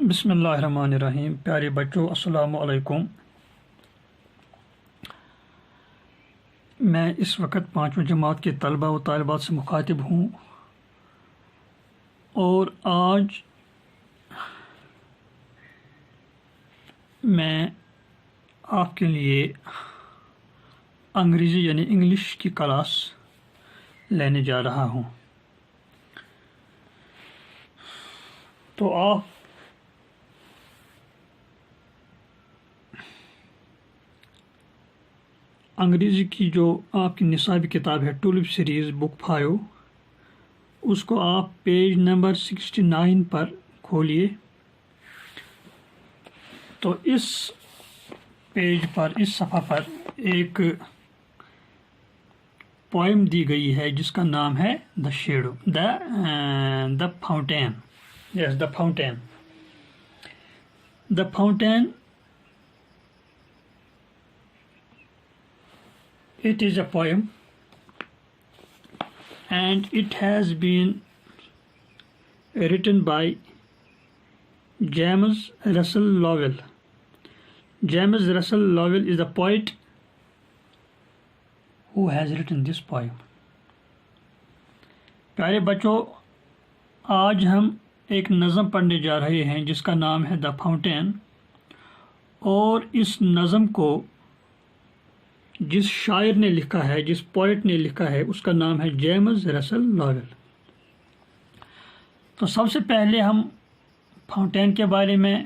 بسم اللہ الرحمن الرحیم۔ پیارے بچوں، السلام علیکم۔ میں اس وقت 5ویں جماعت کے طلبہ و طالبات سے مخاطب ہوں، اور آج میں آپ کے لیے انگریزی یعنی انگلش کی کلاس لینے جا رہا ہوں۔ تو آپ انگریزی کی جو آپ کی نصابی کتاب ہے ٹولپ سیریز بک 5، اس کو آپ پیج نمبر 69 پر کھولیے۔ تو اس پیج پر، اس صفحہ پر ایک پوئم دی گئی ہے جس کا نام ہے the shadow, the fountain. Yes, the fountain. The fountain, it is a poem and it has been written by James Russell Lowell. James Russell Lowell is the poet who has written this poem. پیارے بچوں، آج ہم ایک نظم پڑھنے جا رہے ہیں جس کا نام ہے دا فاؤنٹین، اور اس نظم کو جس شاعر نے لکھا ہے، جس پوئٹ نے لکھا ہے، اس کا نام ہے جیمز رسل لاول۔ تو سب سے پہلے ہم فاؤنٹین کے بارے میں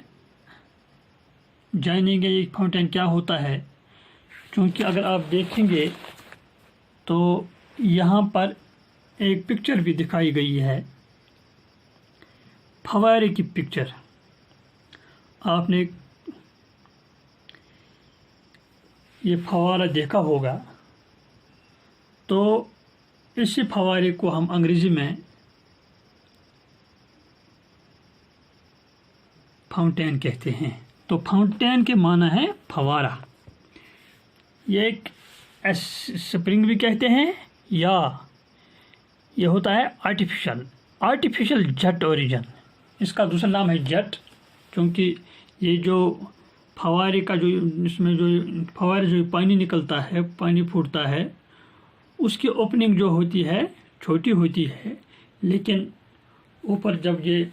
جانیں گے، یہ فاؤنٹین کیا ہوتا ہے، کیونکہ اگر آپ دیکھیں گے تو یہاں پر ایک پکچر بھی دکھائی گئی ہے، فوارے کی پکچر۔ آپ نے یہ فوارہ دیکھا ہوگا، تو اسی فوارے کو ہم انگریزی میں فاؤنٹین کہتے ہیں۔ تو فاؤنٹین کے معنی ہے فوارہ۔ یہ ایک اسپرنگ بھی کہتے ہیں، یا یہ ہوتا ہے آرٹیفیشل جٹ اوریجن۔ اس کا دوسرا نام ہے جٹ، کیونکہ یہ جو فوارے کا جو اس میں جو فوارے جو پانی نکلتا ہے، پانی پھوٹتا ہے، اس کی اوپننگ جو ہوتی ہے چھوٹی ہوتی ہے، لیکن اوپر جب یہ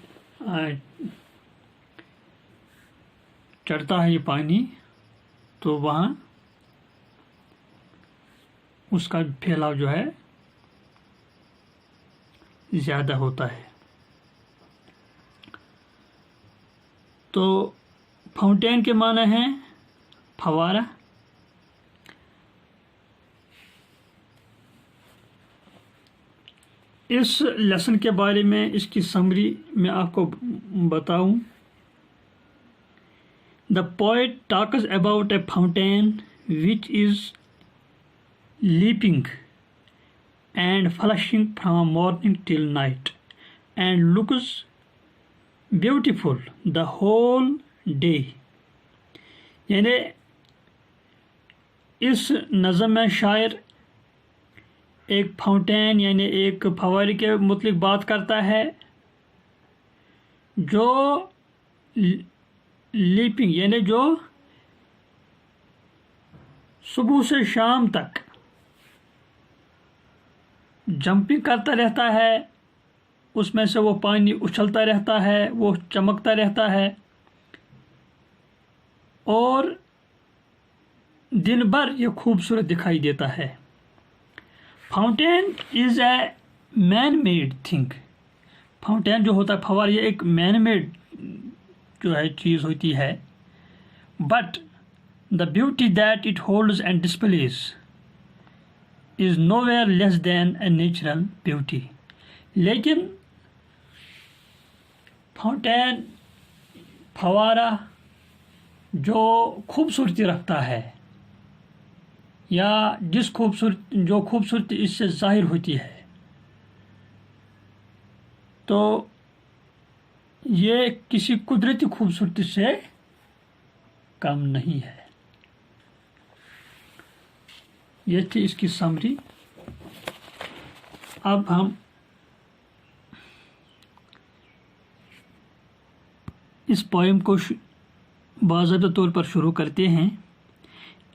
چڑھتا ہے یہ پانی، تو وہاں اس کا پھیلاؤ جو ہے زیادہ ہوتا ہے۔ تو فاؤنٹین کے معنی ہے فوارہ۔ اس لیسن کے بارے میں، اس کی سمری میں آپ کو بتاؤں۔ The poet talks about a fountain which is leaping and flashing from morning till night and looks beautiful the whole day. یعنی اس نظم میں شاعر ایک فاؤنٹین یعنی ایک فوارے کے متعلق بات کرتا ہے جو لیپنگ یعنی جو صبح سے شام تک جمپنگ کرتا رہتا ہے، اس میں سے وہ پانی اچھلتا رہتا ہے، وہ چمکتا رہتا ہے، اور دن بھر یہ خوبصورت دکھائی دیتا ہے۔ فاؤنٹین از اے مین میڈ تھنگ۔ فاؤنٹین جو ہوتا ہے فوارہ، یہ ایک مین میڈ جو ہے چیز ہوتی ہے، but the beauty that it holds and displays is nowhere less than a natural beauty. لیکن فاؤنٹین، فوارہ جو خوبصورتی رکھتا ہے، یا جو خوبصورتی اس سے ظاہر ہوتی ہے، تو یہ کسی قدرتی خوبصورتی سے کم نہیں ہے۔ یہ تھی اس کی سمری۔ اب ہم اس پوئم کو باضابطہ طور پر شروع کرتے ہیں.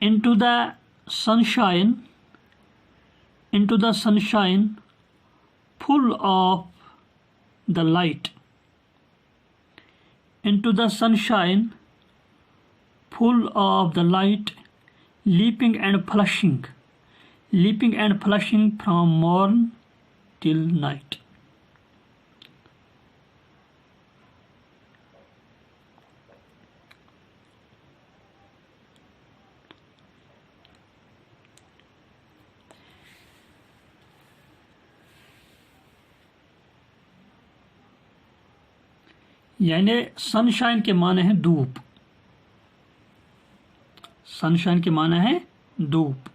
Into the sunshine, full of the light. Into the sunshine, full of the light, leaping and flashing from morn till night. یعنی سن شائن کے معنی ہے دھوپ. سن شائن کے معنی ہے دھوپ.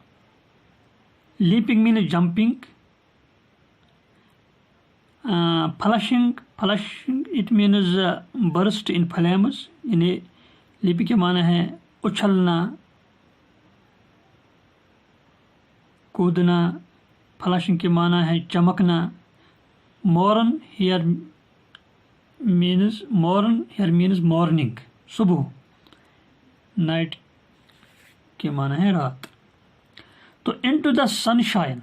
لیپنگ مین jumping. Flushing it means burst in flames. یعنی لیپنگ کے معنی ہے اچھلنا کودنا. فلشنگ کے معنی ہے چمکنا. مورن ہیئر مینز مارننگ صبح. نائٹ کے معنی ہے رات. تو انٹو دا سن شائن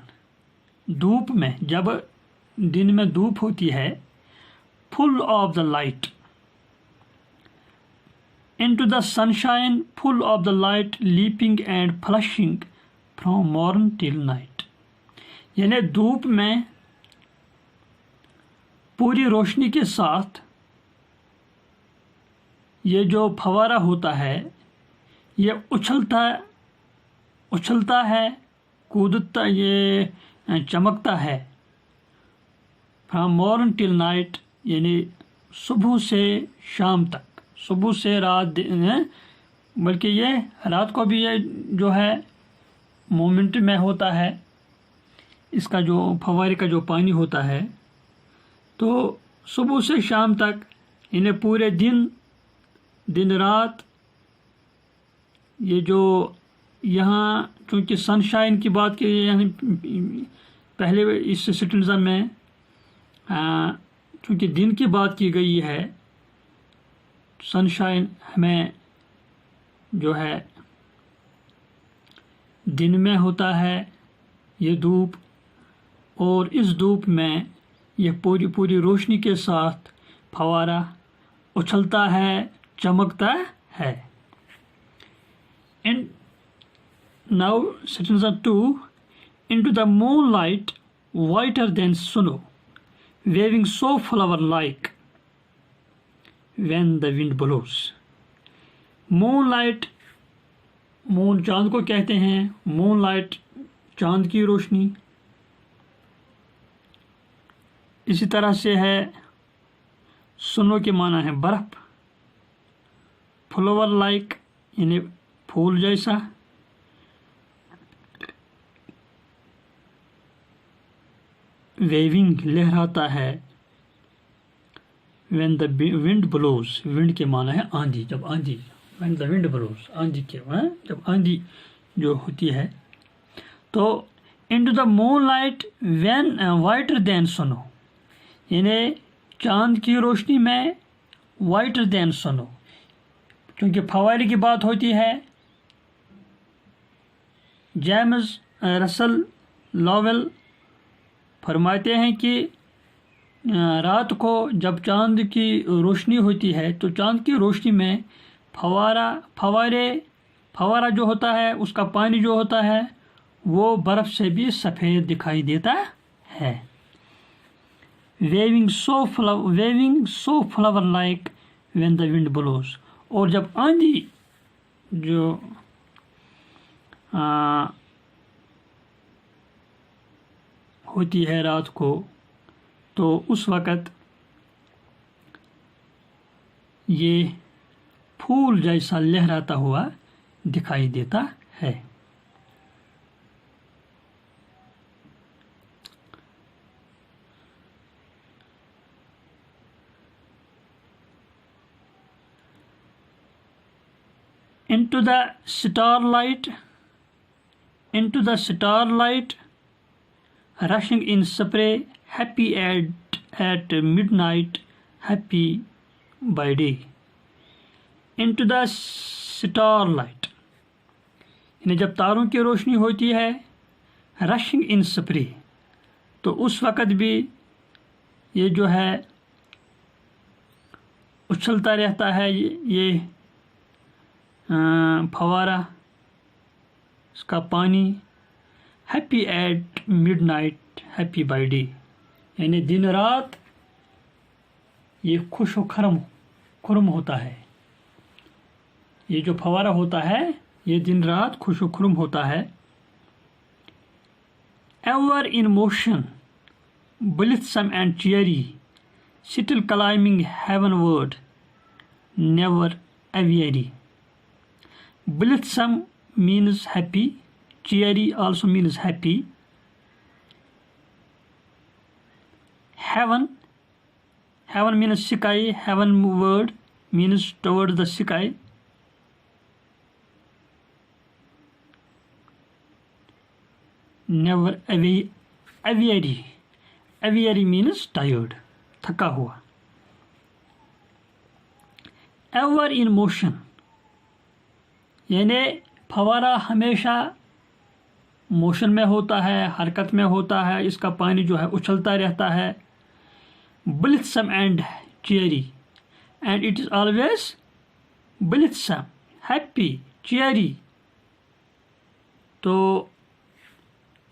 دھوپ میں، جب دن میں دھوپ ہوتی ہے. Full of the light. Into the sunshine full of the light leaping and flashing from morn till night. یعنی دھوپ میں پوری روشنی کے ساتھ یہ جو فوارہ ہوتا ہے یہ اچھلتا ہے کودتا، یہ چمکتا ہے. فرام مارن ٹل نائٹ یعنی صبح سے شام تک، صبح سے رات، بلکہ یہ رات کو بھی یہ جو ہے مومنٹ میں ہوتا ہے. اس کا جو فوارے کا جو پانی ہوتا ہے تو صبح سے شام تک یعنی پورے دن رات. یہ جو یہاں چونکہ سن شائن کی بات کی یعنی پہلے اس سٹنزا میں چونکہ دن کی بات کی گئی ہے، سن شائن ہمیں جو ہے دن میں ہوتا ہے یہ دھوپ، اور اس دھوپ میں یہ پوری روشنی کے ساتھ فوارہ اچھلتا ہے چمکتا ہے. Now stanza 2. Into the moonlight whiter than snow, waving so flower-like when the wind blows. Moonlight, مون چاند کو کہتے ہیں. مون لائٹ چاند کی روشنی. اسی طرح سے ہے سنو کے معنی ہے برف. فلاور لائک یعنی پھول جیسا. ویونگ لہراتا ہے. when the wind blows, wind کے معنی ہے آندھی. جب آندھی، when the wind blows آندھی کے جب آندھی جو ہوتی ہے. تو into the moonlight when whiter than snow یعنی چاند کی روشنی میں whiter than snow. کیونکہ فوارے کی بات ہوتی ہے. جیمز رسل لاویل فرماتے ہیں کہ رات کو جب چاند کی روشنی ہوتی ہے تو چاند کی روشنی میں فوارہ جو ہوتا ہے اس کا پانی جو ہوتا ہے وہ برف سے بھی سفید دکھائی دیتا ہے. waving so flower like when the wind blows. اور جب آندھی جو ہوتی ہے رات کو تو اس وقت یہ پھول جیسا لہراتا ہوا دکھائی دیتا ہے. Into the starlight, rushing in spray, happy at midnight, happy by day. into the starlight, یعنی جب تاروں کی روشنی ہوتی ہے رشنگ ان اسپرے، تو اس وقت بھی یہ جو ہے اچھلتا رہتا ہے یہ فوارہ، اس کا پانی. Happy at midnight happy by day, یعنی دن رات یہ خوش و خرم ہوتا ہے. یہ جو فوارہ ہوتا ہے یہ دن رات خوش و خرم ہوتا ہے. Ever in motion blithesome and cheery, still climbing heavenward, never aweary. Blithesome means happy, cheery also means happy. Heaven means sky, heavenward means toward the sky. Never aweary means tired, تھکا ہوا. ایور ان موشن، یعنی فوارہ ہمیشہ motion میں ہوتا ہے، حرکت میں ہوتا ہے، اس کا پانی جو ہے اچھلتا رہتا ہے. blithesome and cheery, and it is always blithesome, happy, cheery. تو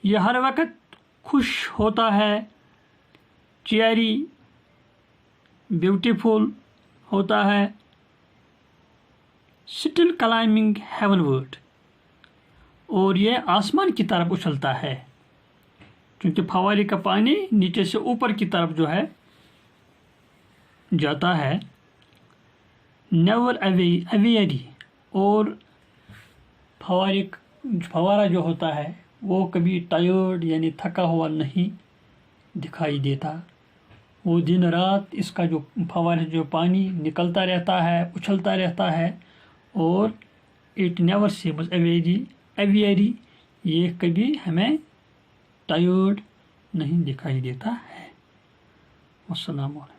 یہ ہر وقت خوش ہوتا ہے، چیئری، بیوٹیفل ہوتا ہے. اسٹل کلائمبنگ ہیون ورڈ، اور یہ آسمان کی طرف اچھلتا ہے، کیونکہ فوارے کا پانی نیچے سے اوپر کی طرف جو ہے جاتا ہے. نیور اویری، اور فوارہ جو ہوتا ہے وہ کبھی ٹائرڈ یعنی تھکا ہوا نہیں دکھائی دیتا. وہ دن رات اس کا جو فوارے جو پانی نکلتا رہتا ہے، اچھلتا رہتا ہے، اور اٹ نیور سیمز اویری، یہ کبھی ہمیں ٹائرڈ نہیں دکھائی دیتا ہے. السلام علیکم.